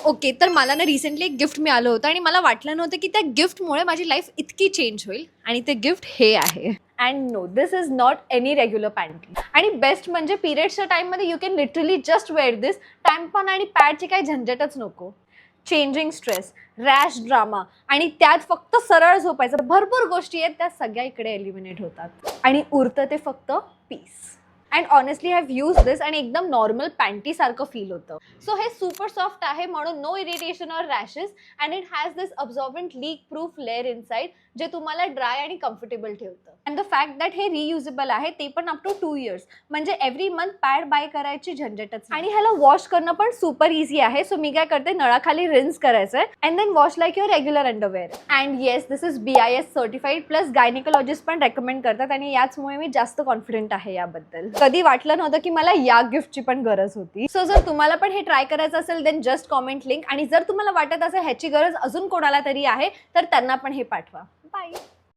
Okay, तर मला ना रिसेंटली एक गिफ्ट मिळालं होतं आणि मला वाटलं नव्हतं की त्या गिफ्टमुळे माझी लाईफ इतकी चेंज होईल. आणि ते गिफ्ट हे आहे. And no, this is not any regular panty. आणि बेस्ट म्हणजे पिरियड्सच्या टाईममध्ये you can literally just wear this. Tampon आणि पॅडची काही झंझटच नको. चेंजिंग स्ट्रेस, रॅश ड्रामा आणि त्यात फक्त सरळ झोपायचं, भरपूर गोष्टी आहेत त्या सगळ्या इकडे एलिमिनेट होतात आणि उरतं ते फक्त piece. And honestly have use this आणि एकदम नॉर्मल पॅन्टी सारखं फील होतं. सो हे सुपर सॉफ्ट आहे म्हणून no irritation or rashes. And it has this absorbent leak proof layer inside जे तुम्हाला ड्राय आणि कम्फर्टेबल ठेवतं. अँड द फॅक्ट दॅट हे रियुजेबल आहे ते पण अप टू 2 years. म्हणजे एव्हरी मंथ पॅड बाय करायची झंझटच. आणि ह्याला वॉश करणं पण सुपर इझी आहे. सो मी काय करते, नळाखाली रिन्स करायचं आहे and then wash like your regular underwear. And yes, this is BIS certified plus gynaecologist पण रेकमेंड करतात आणि याचमुळे मी जास्त कॉन्फिडंट आहे याबद्दल. कधी वाटलं नव्हतं की मला या गिफ्टची पण गरज होती. सो जर तुम्हाला पण हे ट्राय करायचं असेल देन जस्ट कॉमेंट लिंक. आणि जर तुम्हाला वाटत असेल ह्याची गरज अजून कोणाला तरी आहे तर त्यांना पण हे पाठवा. बाय.